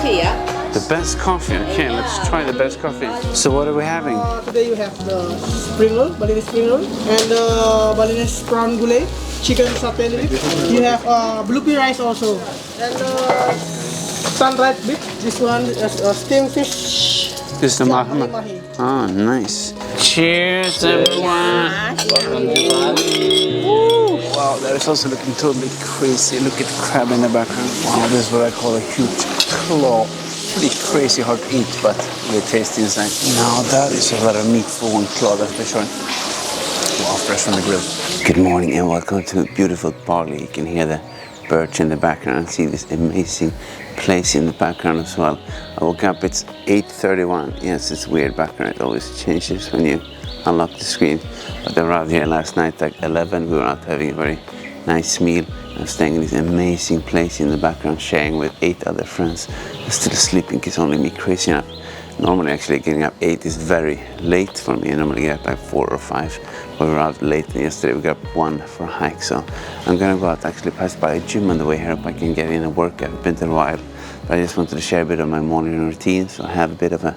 coffee, yeah? The best coffee. Okay, let's try the best coffee. So what are we having? Today you have the spring roll, Balinese spring roll, and Balinese prawn gulai, chicken satay leaf. You have blue pea rice also, and sun-dried beef. This one is steamed fish. This is the mahama. Oh, nice. Cheers, everyone. Welcome to Bali. Woo. Wow, that is also looking totally crazy. Look at the crab in the background. Wow, this is what I call a huge claw. Pretty crazy hard to eat, but really tasty inside. Now that is a lot of meat for one claw, that's for sure. Wow, fresh from the grill. Good morning and welcome to beautiful Bali. You can hear the birds in the background and see this amazing place in the background as well. I woke up, it's 8:31. Yes, it's weird background. It always changes when you unlock the screen. But I arrived here last night like 11. We were out having a very nice meal. I'm staying in this amazing place in the background, sharing with 8 other friends. I'm still sleeping, it's only me crazy enough. Normally actually getting up 8 is very late for me. I normally get up like 4 or 5. We were out late and yesterday we got up 1 for a hike. So I'm gonna go out, actually pass by a gym on the way here. Hope I can get in a workout. I've been there a while. But I just wanted to share a bit of my morning routine. So I have a bit of a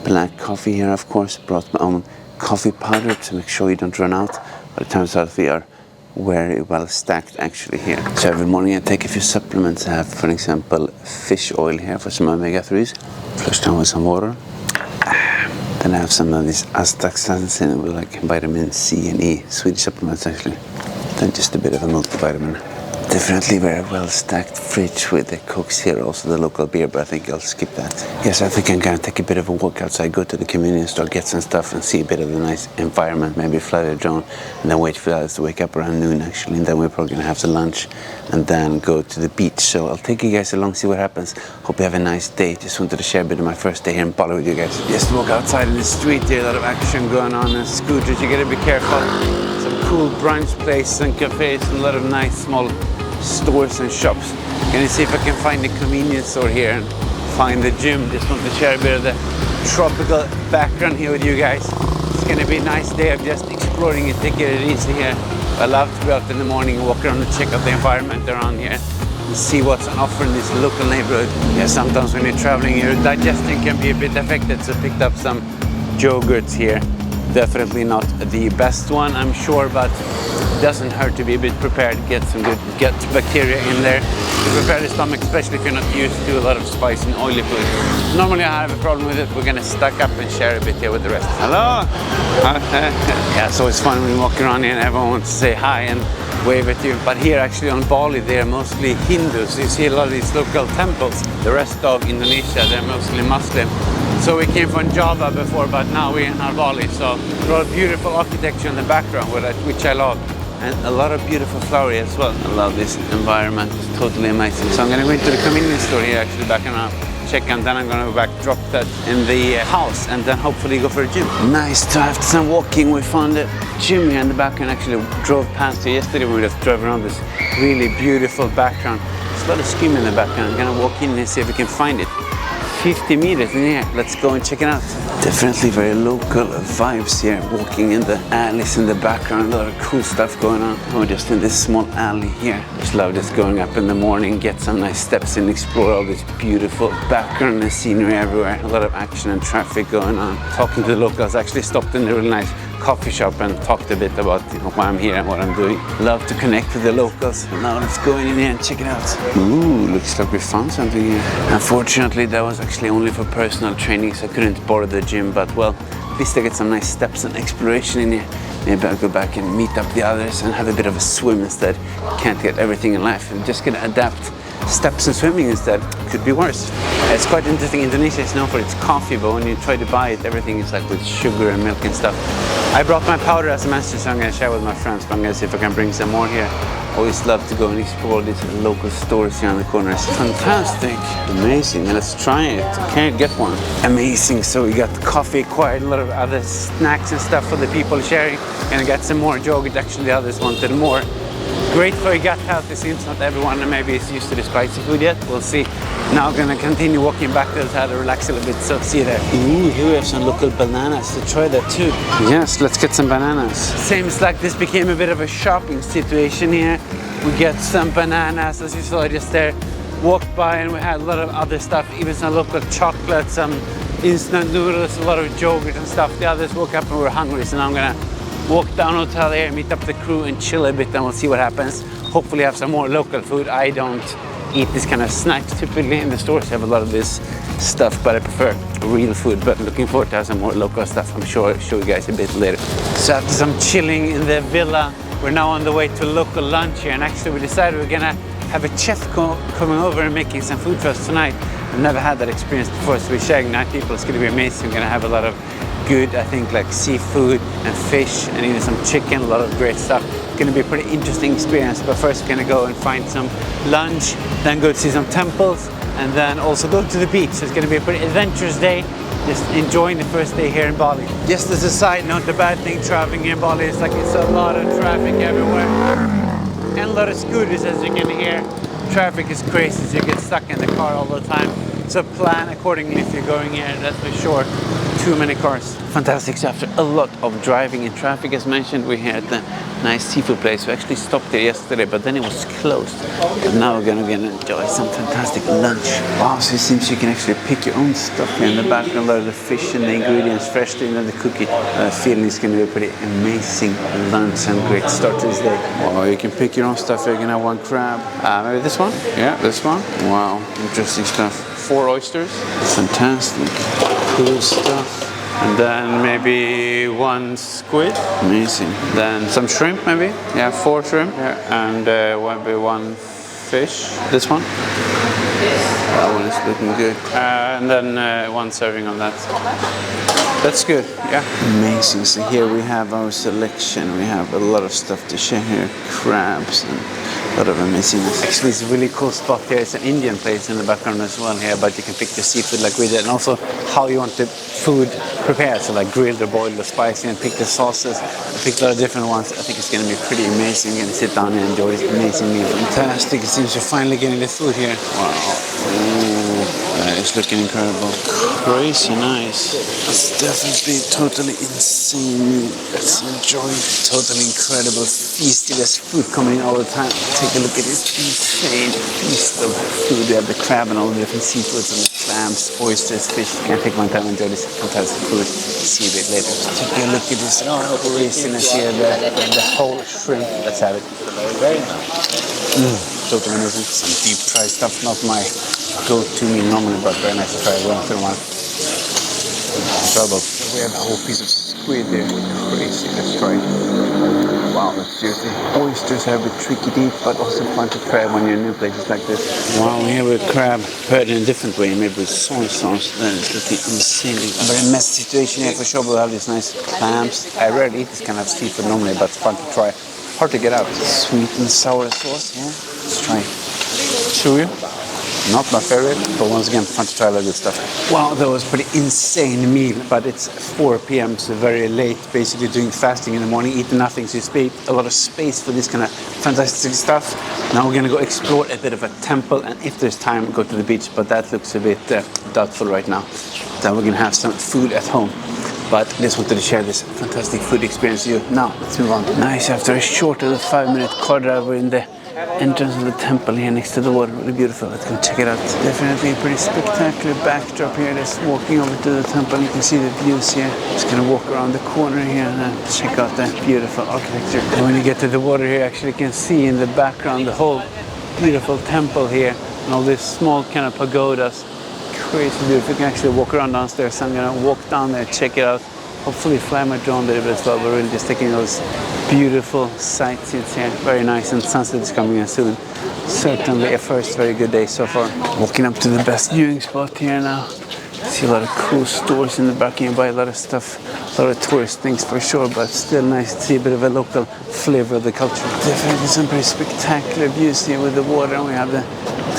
black coffee here, of course. Brought my own coffee powder to make sure you don't run out. But it turns out we are very well stacked actually here. So every morning I take a few supplements. I have, for example, fish oil here for some omega-3s. Flush down with some water. Then I have some of these astaxanthin with like vitamin C and E, Swedish supplements actually. Then just a bit of a multivitamin. Definitely very well stacked fridge with the Cokes here, also the local beer, but I think I'll skip that. Yes, I think I'm gonna take a bit of a walk outside, go to the convenience store, get some stuff and see a bit of the nice environment, maybe fly a drone, and then wait for us to wake up around noon actually, and then we're probably gonna have some lunch and then go to the beach. So I'll take you guys along, see what happens. Hope you have a nice day. Just wanted to share a bit of my first day here in Bali with you guys. Just walk outside in the street here, a lot of action going on and scooters, you gotta be careful. Some cool brunch places and cafes and a lot of nice small stores and shops. Gonna see if I can find the convenience store here and find the gym. Just want to share a bit of the tropical background here with you guys. It's gonna be a nice day of just exploring and taking it easy here. I love to go out in the morning and walk around and check out the environment around here and see what's on offer in this local neighborhood. Yeah, sometimes when you're traveling, your digestion can be a bit affected, so picked up some yogurts here. Definitely not the best one, I'm sure, but it doesn't hurt to be a bit prepared, get some good gut bacteria in there to prepare the stomach, especially if you're not used to a lot of spicy and oily food. Normally I have a problem with it. We're gonna stack up and share a bit here with the rest. Hello! Yeah, so it's fun when you walk around here and everyone wants to say hi and wave at you. But here actually on Bali, they're mostly Hindus. You see a lot of these local temples. The rest of Indonesia, they're mostly Muslim. So we came from Java before, but now we're in Bali. So a lot of beautiful architecture in the background, which I love. And a lot of beautiful flowers as well. I love this environment, it's totally amazing. So I'm gonna go into the convenience store here actually back and check, and then I'm gonna go back, drop that in the house, and then hopefully go for a gym. Nice to have some walking. We found a gym here in the back and actually drove past it yesterday when we just drove around this really beautiful background. There's a lot of screaming in the background. I'm gonna walk in and see if we can find it. 50 meters in here. Let's go and check it out. Definitely very local vibes here. Walking in the alleys in the background, a lot of cool stuff going on. We're just in this small alley here. Just love just going up in the morning, get some nice steps and explore all this beautiful background and scenery everywhere. A lot of action and traffic going on. Talking to the locals, actually stopped in a really nice coffee shop and talked a bit about why I'm here and what I'm doing. Love to connect with the locals. Now let's go in here and check it out. Ooh, looks like we found something here. Unfortunately, that was actually only for personal training, so I couldn't borrow the gym, but well, at least I get some nice steps and exploration in here. Maybe I'll go back and meet up the others and have a bit of a swim instead. Can't get everything in life. I'm just gonna adapt steps and swimming instead. Could be worse. It's quite interesting. Indonesia is known for its coffee, but when you try to buy it, everything is like with sugar and milk and stuff. I brought my powder as a message, so I'm gonna share with my friends, but I'm gonna see if I can bring some more here. Always love to go and explore these local stores here on the corners. Fantastic, amazing. Let's try it. Can't get one. Amazing. So we got coffee, quite a lot of other snacks and stuff for the people sharing. Gonna get some more yogurt. Actually, the others wanted more. Great for your gut health. It seems not everyone maybe is used to the spicy food yet. We'll see. Now I'm gonna continue walking back to the side to relax a little bit. So see you there. Ooh, here we have some local bananas. So try that too. Yes, let's get some bananas. Seems like this became a bit of a shopping situation here. We get some bananas, as you saw just there. walked by and we had a lot of other stuff, even some local chocolate, some instant noodles, a lot of yogurt and stuff. The others woke up and were hungry, so now I'm gonna walk down hotel here, meet up the crew and chill a bit, and we'll see what happens. Hopefully have some more local food. I don't eat this kind of snacks typically. In the stores have a lot of this stuff, but I prefer real food. But looking forward to have some more local stuff. I'm sure I'll show you guys a bit later. So after some chilling in the villa, we're now on the way to local lunch here, and actually we decided we're gonna have a chef coming over and making some food for us tonight. I've never had that experience before, so we're sharing 9 people. It's gonna be amazing. We're gonna have a lot of good, I think, like seafood and fish and even some chicken, a lot of great stuff. It's gonna be a pretty interesting experience, but first we're gonna go and find some lunch, then go to see some temples, and then also go to the beach. So it's gonna be a pretty adventurous day, just enjoying the first day here in Bali. Just as a side note, the bad thing traveling here in Bali is like it's a lot of traffic everywhere and a lot of scooters, as you can hear. Traffic is crazy, so you get stuck in the car all the time. So plan accordingly if you're going here, that's for sure. Too many cars. Fantastic. So after a lot of driving in traffic, as mentioned, we're here at the nice seafood place. We actually stopped there yesterday, but then it was closed. But now we're gonna enjoy some fantastic lunch. Wow, so it seems you can actually pick your own stuff here in the background. A lot of the fish and the ingredients freshly, and then they cook it. Feeling it's gonna be a pretty amazing lunch and great start to this day. Wow, you can pick your own stuff. You're gonna have 1 crab. Maybe this one? Yeah, this one. Wow, interesting stuff. 4 oysters. Fantastic. Cool stuff. And then maybe 1 squid. Amazing. Then some shrimp maybe. Yeah, 4 shrimp. Yeah. And maybe 1 fish. This one. That one is looking good. And then 1 serving on that. That's good, yeah. Amazing. So here we have our selection. We have a lot of stuff to share here. Crabs and a lot of amazingness. Actually, it's a really cool spot here. It's an Indian place in the background as well here, but you can pick the seafood like we did, and also how you want the food prepared. So like grilled or boiled or spicy, and pick the sauces. I picked a lot of different ones. I think it's going to be pretty amazing. You're going to sit down and enjoy this amazing meal. Fantastic. It seems you're finally getting the food here. Wow. Ooh, that is looking incredible. Crazy nice. It's definitely totally insane meal. Let's enjoy it. Totally incredible feast. There's food coming in all the time. Take a look at this insane feast of food. We have the crab and all the different seafoods and the clams, oysters, fish. You can take one time and enjoy this fantastic food. See you a bit later. Take a look at this craziness here. The whole shrimp. Let's have it. Totally amazing. Some deep fried stuff. Not my go-to meal normally, but very nice to try once in a while. Incredible. We have a whole piece of squid there. Crazy. Let's try it. Wow, that's juicy. Oysters are a bit tricky to eat, but also fun to try when you're in new places like this. Wow, we have a crab prepared in a different way, maybe with soy sauce. That is looking insanely. A very messy situation here for sure. We'll have these nice clams. I rarely eat this kind of seafood normally, but it's fun to try. Hard to get out. Sweet and sour sauce, yeah. Let's try it. Chewy. Not my favorite, but once again, fun to try a lot of good stuff. Wow, that was a pretty insane meal, but it's 4 p.m., so very late, basically doing fasting in the morning, eating nothing, so you spare a lot of space for this kind of fantastic stuff. Now we're gonna go explore a bit of a temple, and if there's time, go to the beach, but that looks a bit doubtful right now. Then we're gonna have some food at home. But I just wanted to share this fantastic food experience with you. Now, let's move on. Nice, after a short 5-minute car drive, we're in the entrance of the temple here next to the water. Really beautiful. Let's go check it out. Definitely a pretty spectacular backdrop here. Just walking over to the temple. You can see the views here. Just gonna walk around the corner here and then check out that beautiful architecture. And when you get to the water here, actually you can see in the background the whole beautiful temple here and all these small kind of pagodas. Crazy beautiful. You can actually walk around downstairs. I'm gonna walk down there, check it out. Hopefully fly my drone a little bit as well. We're really just taking those beautiful sightsees here. Very nice, and sunset is coming in soon. Certainly a first very good day so far. Walking up to the best viewing spot here now. See a lot of cool stores in the back. You can buy a lot of stuff, a lot of tourist things for sure, but still nice to see a bit of a local flavor of the culture. Definitely some pretty spectacular views here with the water, and we have the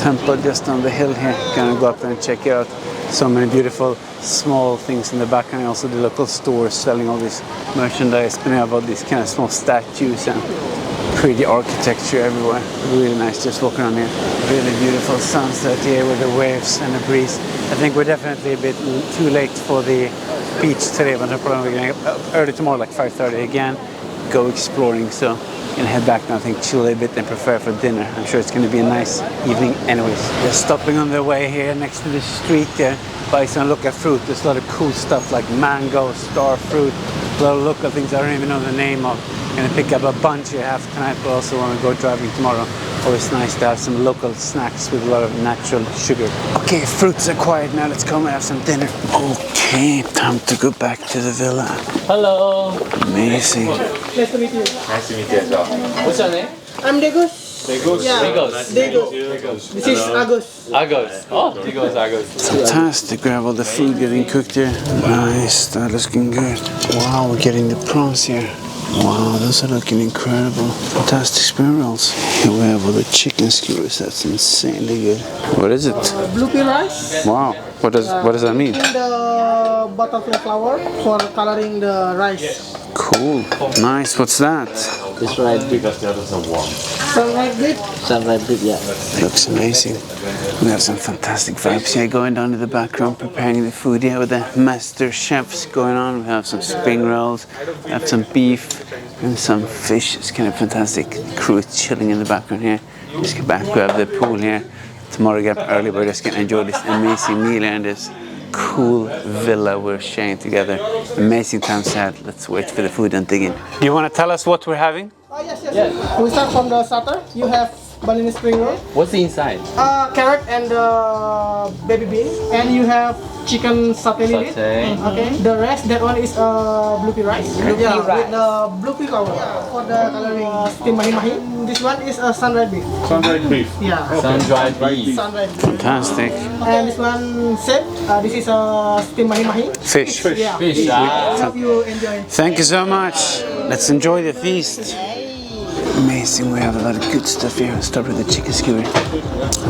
temple just on the hill here. Gonna go up there and check it out. So many beautiful small things in the back, and also the local stores selling all this merchandise. And we have all these kind of small statues and pretty architecture everywhere. Really nice just walking around here. Really beautiful sunset here with the waves and the breeze. I think we're definitely a bit too late for the beach today, but no problem. We're going up early tomorrow, like 5:30 again. go exploring. So I'm gonna head back now, I think, chill a little bit and prepare for dinner. I'm sure it's gonna be a nice evening anyways. Just stopping on the way here next to the street there, buy some local fruit. There's a lot of cool stuff like mango, star fruit, a lot of local things I don't even know the name of. Gonna pick up a bunch here half tonight, but also want to go driving tomorrow. Always nice to have some local snacks with a lot of natural sugar. Okay, fruits are quiet now. Let's come and have some dinner. Okay, time to go back to the villa. Hello. Amazing. Nice to meet you. Nice to meet you as well. What's your name? I'm Degus. Degus. Yeah. Degus. This is Agus. Agos. Oh, Degus, Agos. Fantastic. Grab all the food getting cooked here. Nice. That looking good. Wow, we're getting the prawns here. Wow, those are looking incredible. Fantastic spring rolls. Here we have all the chicken skewers. That's insanely good. What is it? Blue pea rice. Wow. What does that mean? In the butterfly flour for coloring the rice. Cool. Nice. What's that? This right because the others are warm. Sunlight bit. Sunlight bit, yeah. Looks amazing. We have some fantastic vibes here going down in the background, preparing the food here with the master chefs going on. We have some spring rolls, we have some beef and some fish. It's kind of fantastic. The crew is chilling in the background here. Just get back, grab the pool here. Tomorrow get up early, we're just gonna enjoy this amazing meal here in this cool villa we're sharing together. Amazing times ahead. Let's wait for the food and dig in. Do you want to tell us what we're having? Yes. We start from the starter. You have Balinese spring roll, What's the inside? carrot and baby bean, and you have chicken satay. Satay. Okay. The rest, that one is blue pea rice. With the blue pea flour for the coloring. Steamed mahi-mahi. This one is sun-dried beef. Sun-dried beef. Yeah. Sun-dried beef. Sun-dried beef. Fantastic. And this one set. This is steamed mahi-mahi. Fish. Yeah. Fish. Hope you enjoy. Thank you so much. Let's enjoy the feast. Amazing, we have a lot of good stuff here. I'll start with the chicken skewer.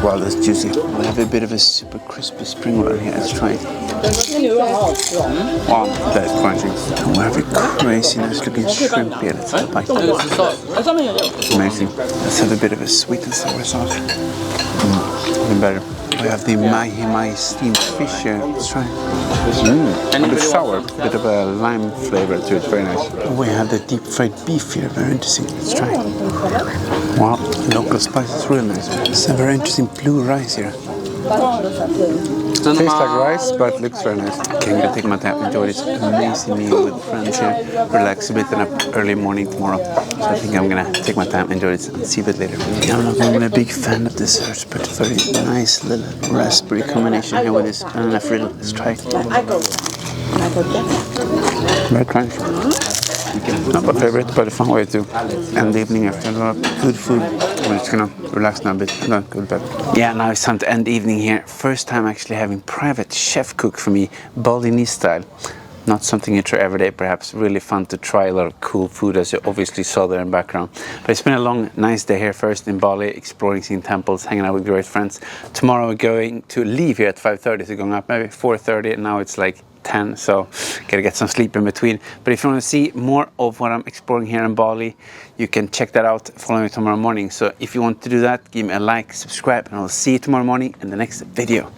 Wow, that's juicy. We have a bit of a super crispy spring roll here. Let's try it. Wow, that is crunchy. And we have a crazy nice looking shrimp here. Let's have a bite. Amazing. Let's have a bit of a sweet and sour sauce. Even better. We have the mahi-mahi steamed fish here. Let's try it. A bit sour, bit of a lime flavor to it. Very nice. We have the deep fried beef here. Very interesting. Let's try it. Wow, local spices, really nice. It's a very interesting blue rice here. Tastes like rice, but looks very nice. Okay, I'm gonna take my time, enjoy this amazing meal with friends here. Relax a bit and up early morning tomorrow. So I think I'm gonna take my time, enjoy this, and see a bit later. I'm not even a big fan of desserts, but very nice little raspberry combination here with this banana frill. Let's try it. Very crunchy. Not my favorite, but a fun way to end the evening after a lot of good food. We're just gonna relax now a bit and then go to bed. Yeah, now it's time to end the evening here. First time actually having private chef cook for me, Balinese style. Not something you try every day, perhaps. Really fun to try a lot of cool food, as you obviously saw there in the background. But it's been a long, nice day here. First in Bali, exploring, seeing temples, hanging out with great friends. Tomorrow we're going to leave here at 5:30, so going up maybe 4:30, and now it's like 10, so gotta get some sleep in between. But if you want to see more of what I'm exploring here in Bali, you can check that out, follow me tomorrow morning. So if you want to do that, give me a like, subscribe, and I'll see you tomorrow morning in the next video.